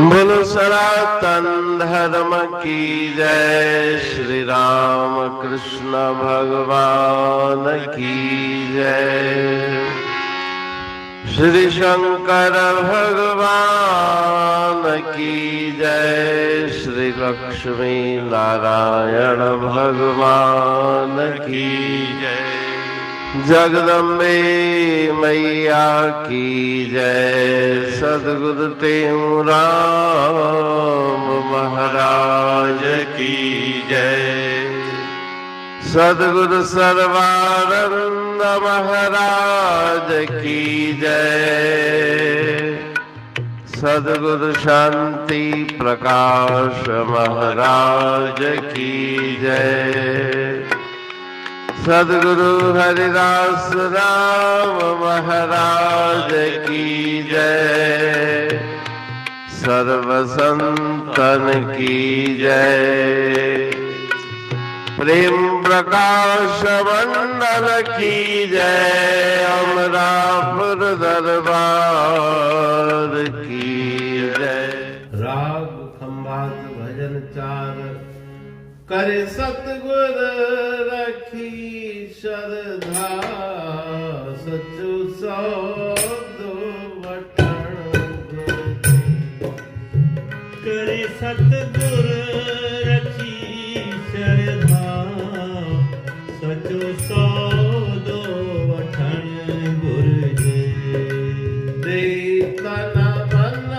बोलो सनातन धर्म की जय। श्री राम कृष्ण भगवान की जय। श्री शंकर भगवान की जय। श्री लक्ष्मी नारायण भगवान की जय। जगदम्बे मैया की जय। सद्गुरु राम महाराज की जय। सद्गुरु सर्वानंद महाराज की जय। सद्गुरु शांति प्रकाश महाराज की जय। सद्गुरु हरिदास राम महाराज की जय। सर्व संतन की जय। प्रेम प्रकाश मंडल की जय। अमरापुर दरबार की जय। राग खंभात भजन चार करे सतगुर रखी श्रद्धा। सचु सौदो वठण करे सतगुर रखी श्रद्धा। सचो सौदो वठण गुर जे। दे तन मन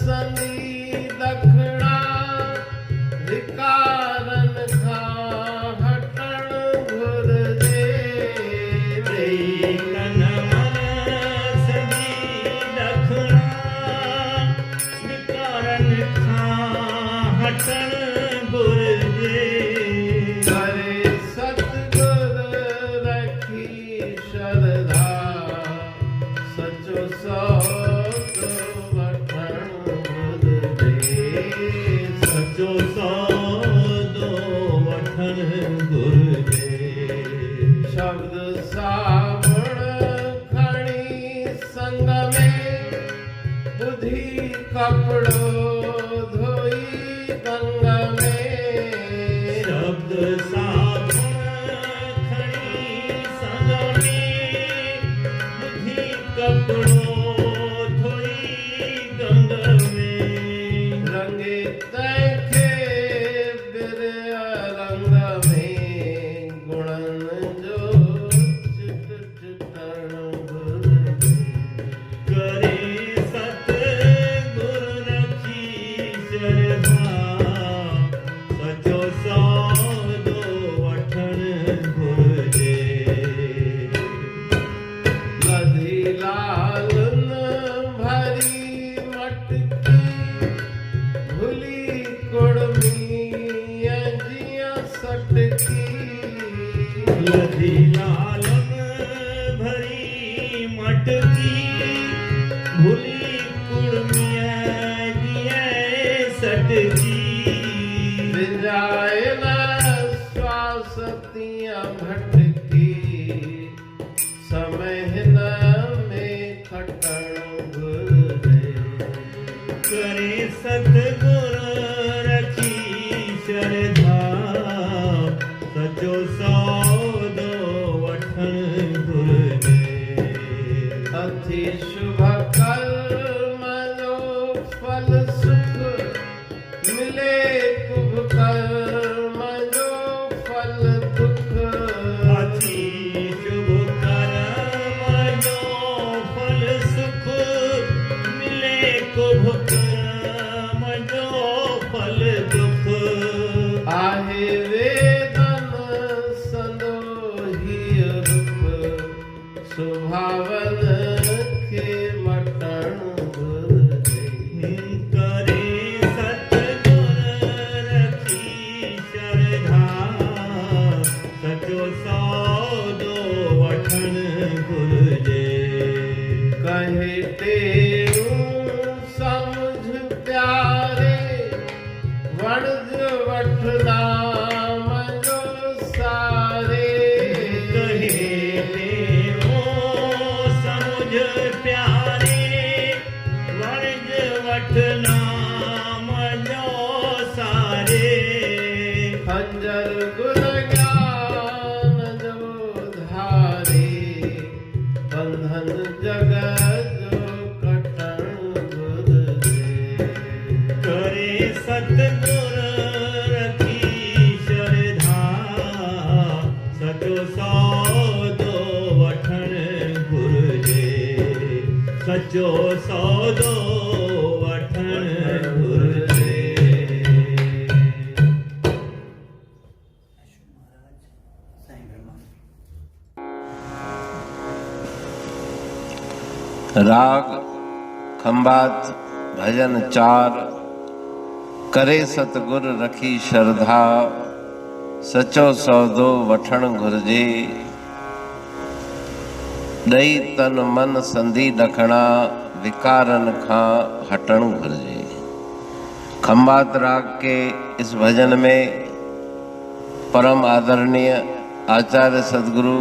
सनी दखणा। विकारन खा हटण गुर जे। दे तन मन सनी दखणा। विकारन खा हटण गुर जे। करे सतगुर रखी श्रद्धा। सचो सौदो वठण गुर जे। सचो सौदो वठण गुर जे। शब्द सावण खणी संग में। बुद्धि कपड़ो धोई गंग में। शब्द सावण खणी संग में। बुद्धि कपड़ो धोई गंग में। रंगे तैखे बिरया रंग में। गुणन जो चित चितण गुर जे। करे सतगुर रखी श्रद्धा। सचो सौदो वठण गुर जे। लधी लालन भरी मटकी। भुली कुड़मी जिया सटकी। लधी लालन भरी मटकी। भुली कुड़मिया दिए सटकी। विजाए न स्वासतियाँ भटकी। समय न में खटण गुर जे। करे सतगुर रखी श्रद्धा। सचो सौदो वठण गुर जे। अति शुभ कर्म जो फल सुख। मिले कुभ कर्म जो फल दुख। अति शुभ कर्म जो फल सुख। मिले कुभ कर्म जो फल दुख। आहे वेदन संदोही रूप। सुभावन के मटण गुर जे। करे सतगुर रखी श्रद्धा। सचो सौदो वठण गुर जे। कहे तेरू समझ प्यारे। वणज वठना मजो सारे। कहे तेरो समझ प्यारे। वणज वठना सचो सौदो वठण घुरिजे। राग खंबात भजन 4। करे सतगुर रखी श्रद्धा, सचो सौदो वठण घुरिजे। ॾई तन मन संधि ॾखणा, विकारन खां हटण घुरिजे। खंबात राग के इस भजन में परम आदरणीय आचार्य सदगुरु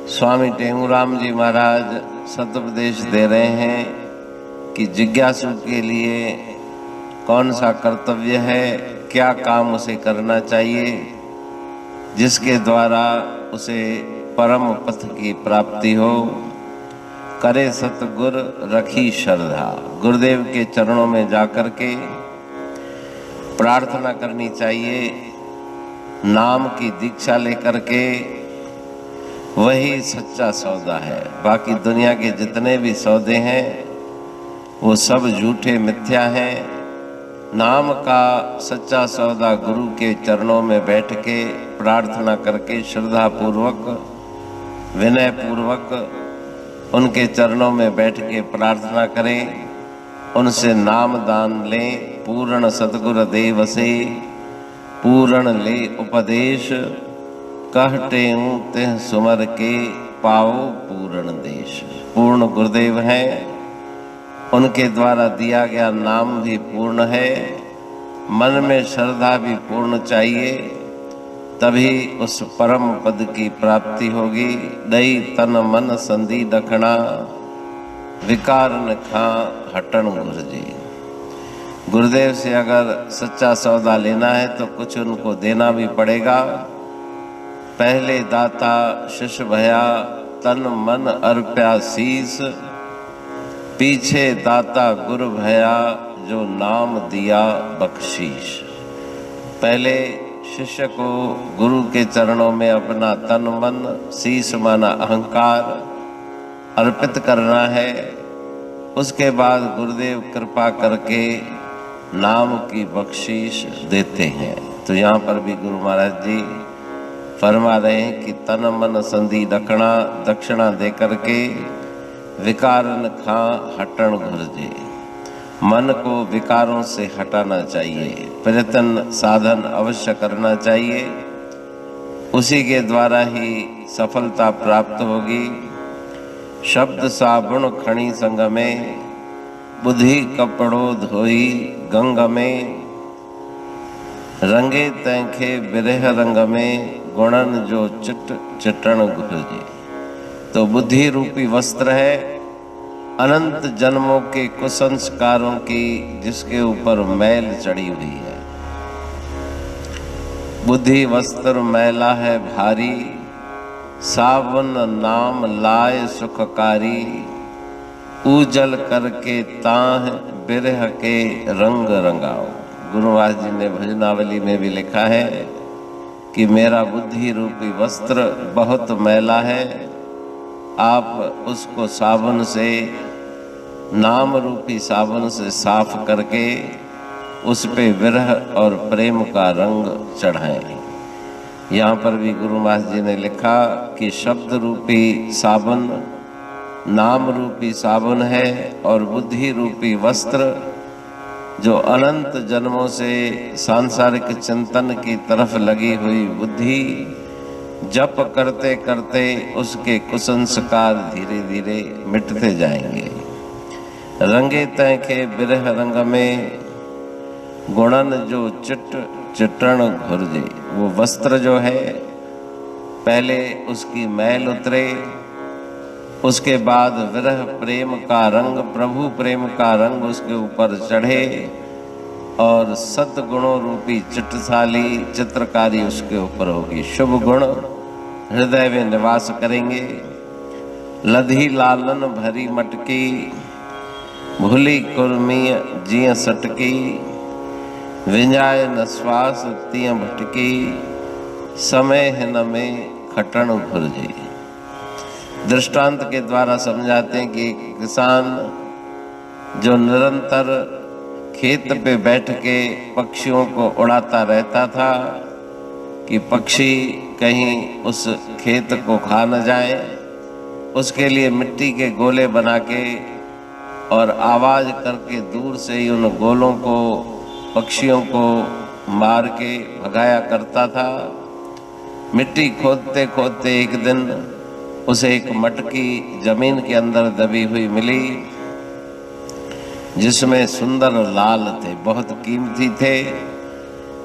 स्वामी टेंगूराम जी महाराज सतुपदेश दे रहे हैं कि जिज्ञासु के लिए कौन सा कर्तव्य है, क्या काम उसे करना चाहिए जिसके द्वारा उसे परम पथ की प्राप्ति हो। करे सतगुर रखी श्रद्धा, गुरुदेव के चरणों में जाकर के प्रार्थना करनी चाहिए। नाम की दीक्षा लेकर के वही सच्चा सौदा है। बाकी दुनिया के जितने भी सौदे हैं वो सब झूठे मिथ्या हैं। नाम का सच्चा सौदा गुरु के चरणों में बैठ के प्रार्थना करके श्रद्धा पूर्वक विनय पूर्वक उनके चरणों में बैठ के प्रार्थना करें, उनसे नाम दान लें। पूर्ण सतगुर देव से पूर्ण ले उपदेश, कहते हूँ तिह सुमर के पाओ पूर्ण देश। पूर्ण गुरुदेव हैं, उनके द्वारा दिया गया नाम भी पूर्ण है। मन में श्रद्धा भी पूर्ण चाहिए, तभी उस परम पद की प्राप्ति होगी। दई तन मन संधि ॾखणा, विकारन खां हटण घुरिजे। गुरुदेव से अगर सच्चा सौदा लेना है तो कुछ उनको देना भी पड़ेगा। पहले दाता शिष्य भया, तन मन अर्प्या शीस। पीछे दाता गुरु भया, जो नाम दिया बख्शीश। पहले शिष्य को गुरु के चरणों में अपना तन मन, शीस माना अहंकार, अर्पित करना है। उसके बाद गुरुदेव कृपा करके नाम की बख्शीश देते हैं। तो यहाँ पर भी गुरु महाराज जी फरमा रहे हैं कि तन मन संधि ॾखणा, दक्षिणा दे करके विकारन खां हटण घुरिजे। मन को विकारों से हटाना चाहिए, प्रयत्न साधन अवश्य करना चाहिए। उसी के द्वारा ही सफलता प्राप्त होगी। शब्द साबुण खणी संग में, बुद्धि कपड़ो धोई गंग में। रंगे तंखे बिरह रंग में, गुणन जो चिट चिटण घुरिजे। तो बुद्धि रूपी वस्त्र है अनंत जन्मों के कुसंस्कारों की, जिसके ऊपर मैल चढ़ी हुई है। बुद्धि वस्त्र मैला है भारी, सावन नाम लाए सुखकारी। उजल करके ताह बिरह के रंग रंगाओ। गुरु महाराज जी ने भजनावली में भी लिखा है कि मेरा बुद्धि रूपी वस्त्र बहुत मैला है, आप उसको साबुन से, नाम रूपी साबुन से साफ करके उस पे विरह और प्रेम का रंग चढ़ाएं। यहाँ पर भी गुरु महाराज जी ने लिखा कि शब्द रूपी साबुन नाम रूपी साबुन है, और बुद्धि रूपी वस्त्र जो अनंत जन्मों से सांसारिक चिंतन की तरफ लगी हुई बुद्धि, जप करते करते उसके कुसंस्कार धीरे धीरे मिटते जाएंगे। रंगे तंखे बिरह रंग में, गुणन जो चिट चिटण घुरिजे। वो वस्त्र जो है पहले उसकी मैल उतरे, उसके बाद विरह प्रेम का रंग, प्रभु प्रेम का रंग उसके ऊपर चढ़े, और सद्गुणों रूपी चित्रशाली चित्रकारी उसके ऊपर होगी। शुभ गुण हृदय में निवास करेंगे। लधी लालन भरी मटकी, भूली कुर्मी जिय सटकी। विंजाए न श्वास तिय भटकी, समय हिन में खटण घुरिजे। दृष्टांत के द्वारा समझाते हैं कि किसान जो निरंतर खेत पे बैठ के पक्षियों को उड़ाता रहता था कि पक्षी कहीं उस खेत को खा न जाए, उसके लिए मिट्टी के गोले बना के और आवाज करके दूर से ही उन गोलों को, पक्षियों को मार के भगाया करता था। मिट्टी खोदते खोदते एक दिन उसे एक मटकी जमीन के अंदर दबी हुई मिली, जिसमें सुंदर लाल थे, बहुत कीमती थे।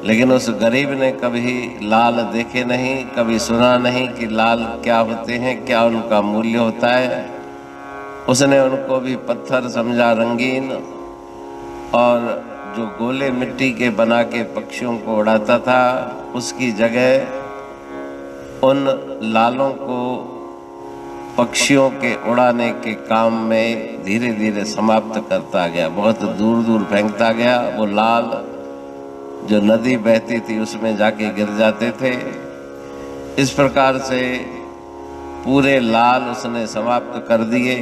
लेकिन उस गरीब ने कभी लाल देखे नहीं, कभी सुना नहीं कि लाल क्या होते हैं, क्या उनका मूल्य होता है। उसने उनको भी पत्थर समझा, रंगीन, और जो गोले मिट्टी के बना के पक्षियों को उड़ाता था, उसकी जगह उन लालों को पक्षियों के उड़ाने के काम में धीरे धीरे समाप्त करता गया, बहुत दूर दूर फेंकता गया। वो लाल जो नदी बहती थी उसमें जाके गिर जाते थे। इस प्रकार से पूरे लाल उसने समाप्त कर दिए।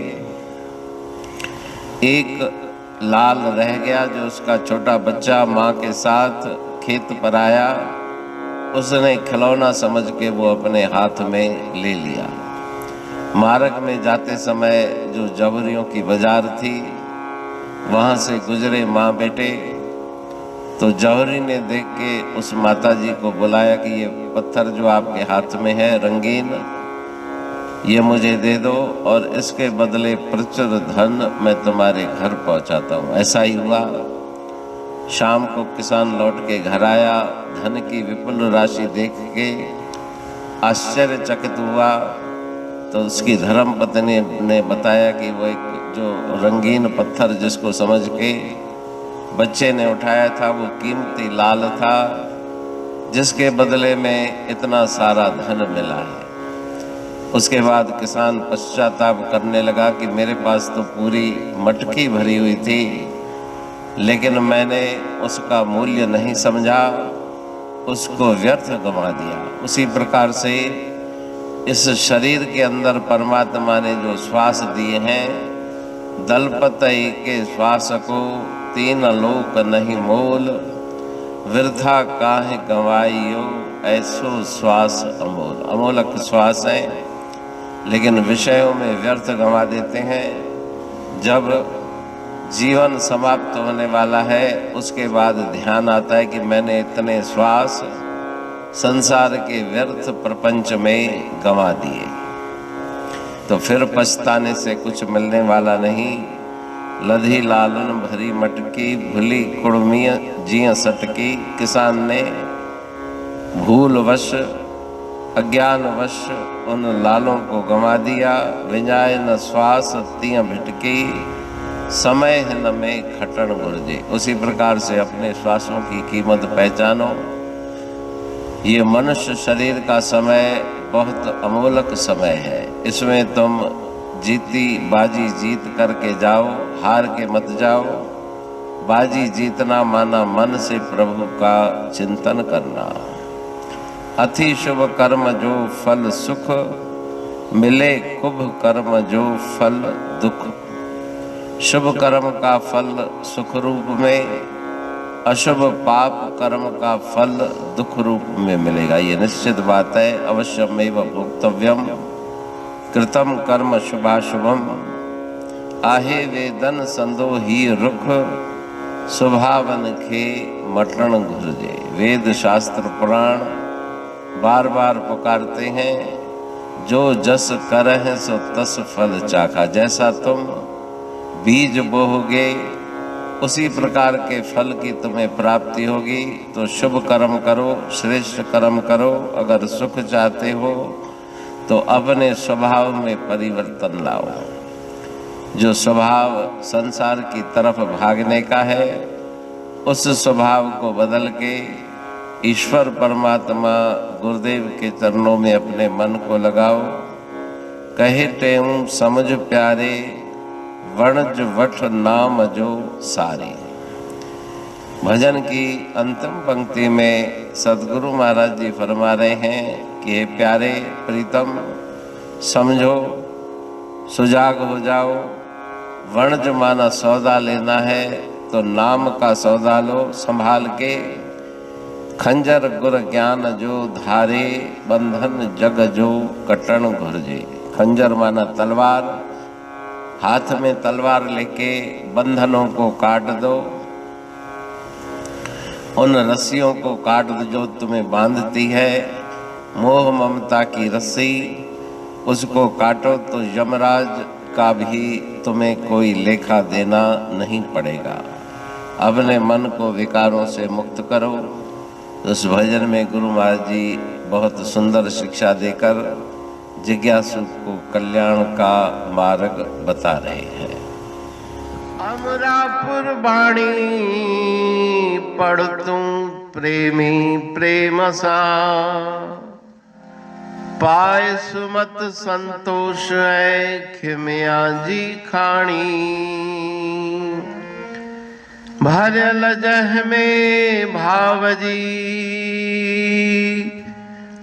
एक लाल रह गया जो उसका छोटा बच्चा माँ के साथ खेत पर आया, उसने खिलौना समझ के वो अपने हाथ में ले लिया। मार्ग में जाते समय जो जौहरियों की बाजार थी, वहाँ से गुजरे माँ बेटे, तो जौहरी ने देख के उस माता जी को बुलाया कि ये पत्थर जो आपके हाथ में है रंगीन, ये मुझे दे दो और इसके बदले प्रचुर धन मैं तुम्हारे घर पहुंचाता हूँ। ऐसा ही हुआ। शाम को किसान लौट के घर आया, धन की विपुल राशि देख के आश्चर्यचकित हुआ। तो उसकी धर्म पत्नी ने बताया कि वो एक जो रंगीन पत्थर जिसको समझ के बच्चे ने उठाया था, वो कीमती लाल था, जिसके बदले में इतना सारा धन मिला है। उसके बाद किसान पश्चाताप करने लगा कि मेरे पास तो पूरी मटकी भरी हुई थी, लेकिन मैंने उसका मूल्य नहीं समझा, उसको व्यर्थ गंवा दिया। उसी प्रकार से इस शरीर के अंदर परमात्मा ने जो श्वास दिए हैं, दलपतई के श्वास को तीन लोक नहीं मोल, वृथा काहे गंवाइयो ऐसो श्वास अमोल। अमोलक श्वास है, लेकिन विषयों में व्यर्थ गंवा देते हैं। जब जीवन समाप्त होने वाला है, उसके बाद ध्यान आता है कि मैंने इतने श्वास संसार के व्यर्थ प्रपंच में गंवा दिए, तो फिर पछताने से कुछ मिलने वाला नहीं। लधी लालन भरी मटकी, भूली कुड़मिय जिया सटकी। किसान ने भूलवश, अज्ञानवश उन लालों को गंवा दिया। विंजाए न श्वास तिया भिटकी, समय न में खटन गुरजे। उसी प्रकार से अपने श्वासों की कीमत पहचानो। ये मनुष्य शरीर का समय बहुत अमोलक समय है। इसमें तुम जीती बाजी जीत करके जाओ, हार के मत जाओ। बाजी जीतना माना मन से प्रभु का चिंतन करना। अति शुभ कर्म जो फल सुख, मिले कुभ कर्म जो फल दुख। शुभ कर्म का फल सुख रूप में, अशुभ पाप कर्म का फल दुख रूप में मिलेगा। ये निश्चित बात है। अवश्यमेव भोक्तव्यम कृतम कर्म शुभाशुभम, आहे वेदन संदोही रुख, स्वभावन के मटन घुरजे। वेद शास्त्र पुराण बार बार पुकारते हैं, जो जस करह सो तस फल चाखा। जैसा तुम बीज बोओगे उसी प्रकार के फल की तुम्हें प्राप्ति होगी। तो शुभ कर्म करो, श्रेष्ठ कर्म करो। अगर सुख चाहते हो तो अपने स्वभाव में परिवर्तन लाओ। जो स्वभाव संसार की तरफ भागने का है, उस स्वभाव को बदल के ईश्वर परमात्मा गुरुदेव के चरणों में अपने मन को लगाओ। कहे टेऊं समझ प्यारे, वणज वठ नाम जो सारे। भजन की अंतिम पंक्ति में सदगुरु महाराज जी फरमा रहे हैं कि हे प्यारे प्रीतम, समझो, सुजाग हो जाओ, वणज माना सौदा लेना है तो नाम का सौदा लो संभाल के। खंजर गुर ज्ञान जो धारे, बंधन जग जो कटन घुरजे। खंजर माना तलवार, हाथ में तलवार लेके बंधनों को काट दो, उन रस्सियों को काट दो जो तुम्हें बांधती है। मोह ममता की रस्सी, उसको काटो तो यमराज का भी तुम्हें कोई लेखा देना नहीं पड़ेगा। अपने मन को विकारों से मुक्त करो। उस भजन में गुरु महाराज जी बहुत सुंदर शिक्षा देकर जिज्ञासु को कल्याण का मार्ग बता रहे हैं। अमरापुर बाणी पढ़ तू प्रेमी प्रेम सा, पाए सुमत संतोष है खिमिया जी खाणी। भरल जह में भावजी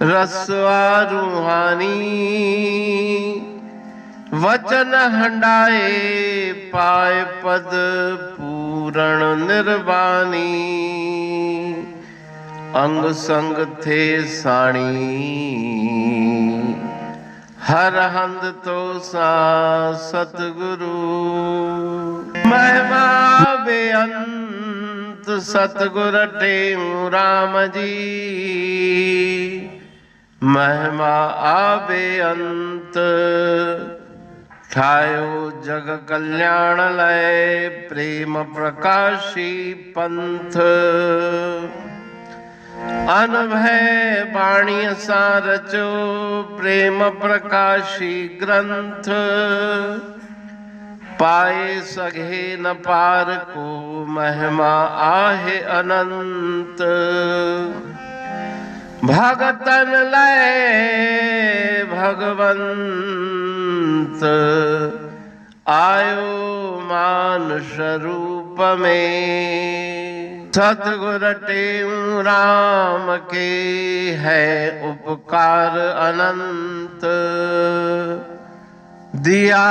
रसवा रूहानी। वचन हंडाए पाए पद पूरण निर्वाणी। अंग संग थे साणी हर हंद तो सा सतगुरु। महिमा बेअंत सतगुर टेऊ राम जी। महिमा आबे अंत ठायो जग कल्याण लय। प्रेम प्रकाशी पंथ अनभय बाणी सा रचो। प्रेम प्रकाशी ग्रंथ पाए सघे न पार को। महिमा आहे अनंत भगतन लय भगवंत। आयो मानुष रूप में। सतगुर टेऊ राम के है उपकार अनंत। दिया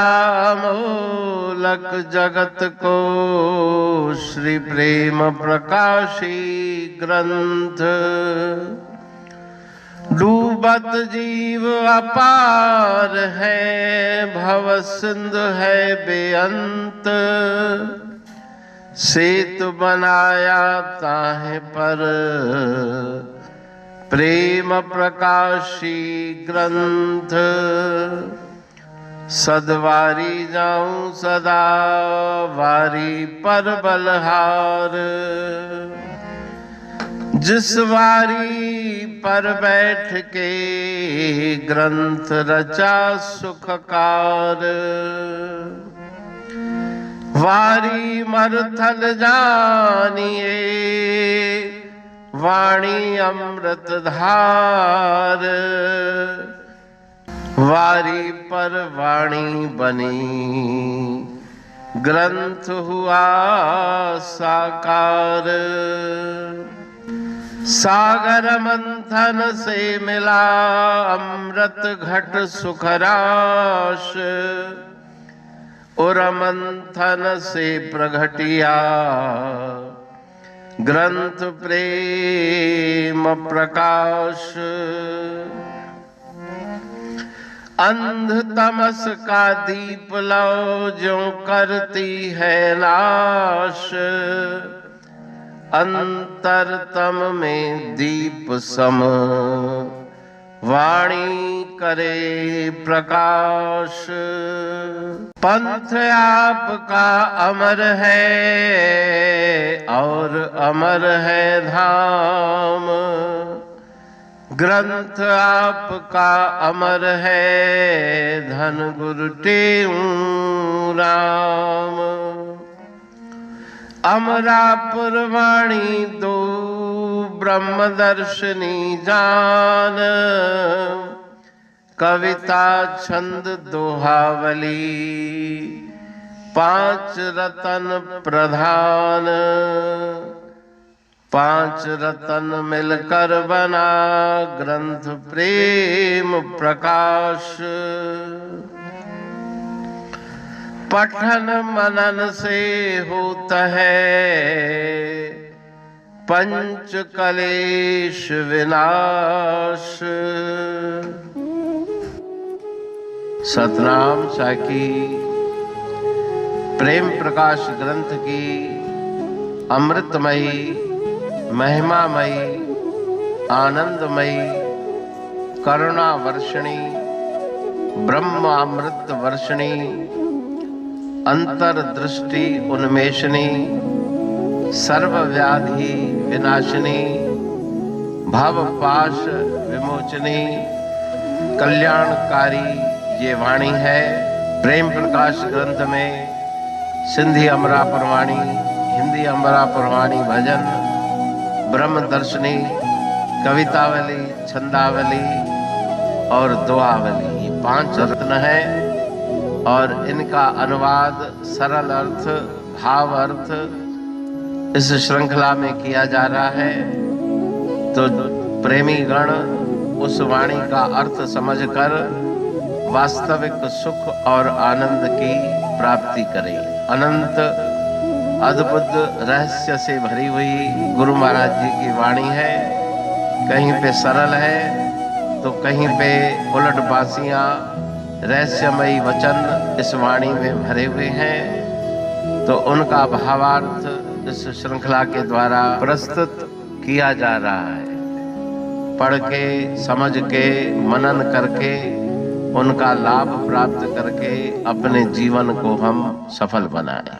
मोलक जगत को श्री प्रेम प्रकाशी ग्रंथ। डूबत जीव अपार है, भव सिंध है बेअंत। सेतु बनाया ताहे पर प्रेम प्रकाशी ग्रंथ। सदवारी जाऊं सदा वारी पर बलहार। जिस वारी पर बैठ के ग्रंथ रचा सुखकार। वारी मरथल जानिए वाणी अमृत धार। वारी पर वाणी बनी ग्रंथ हुआ साकार। सागर मंथन से मिला अमृत घट सुखराश। और मंथन से प्रगटिया ग्रंथ प्रेम प्रकाश। अंध तमस का दीप लो जो करती है नाश। अंतरतम में दीप सम वाणी करे प्रकाश। पंथ आपका अमर है और अमर है धाम। ग्रंथ आपका अमर है धन गुरु टेऊ राम। अमरापुर वाणी दो ब्रह्मदर्शनी जान। कविता छंद दोहावली पांच रतन प्रधान। पांच रतन मिलकर बना ग्रंथ प्रेम प्रकाश। पठन मनन से होता है पंच कलेश विनाश। सतनाम साखी प्रेम प्रकाश ग्रंथ की अमृतमयी महिमामयी आनंदमयी करुणा वर्षिणी ब्रह्म अमृत वर्षिणी अंतर्दृष्टि उन्मेषणी सर्वव्याधि विनाशिनी भवपाश विमोचनी कल्याणकारी ये वाणी है। प्रेम प्रकाश ग्रंथ में सिंधी अमरा परवाणी, हिंदी अमरा परवाणी भजन, ब्रह्म दर्शनी, कवितावली, छंदावली और दुआवली, ये 5 रत्न है और इनका अनुवाद सरल अर्थ भाव अर्थ इस श्रृंखला में किया जा रहा है। तो प्रेमी गण उस वाणी का अर्थ समझकर वास्तविक सुख और आनंद की प्राप्ति करें। अनंत अद्भुत रहस्य से भरी हुई गुरु महाराज जी की वाणी है। कहीं पे सरल है तो कहीं पे उलट बासियां रहस्यमयी वचन इस वाणी में भरे हुए हैं। तो उनका भावार्थ इस श्रृंखला के द्वारा प्रस्तुत किया जा रहा है। पढ़ के समझ के मनन करके उनका लाभ प्राप्त करके अपने जीवन को हम सफल बनाएं।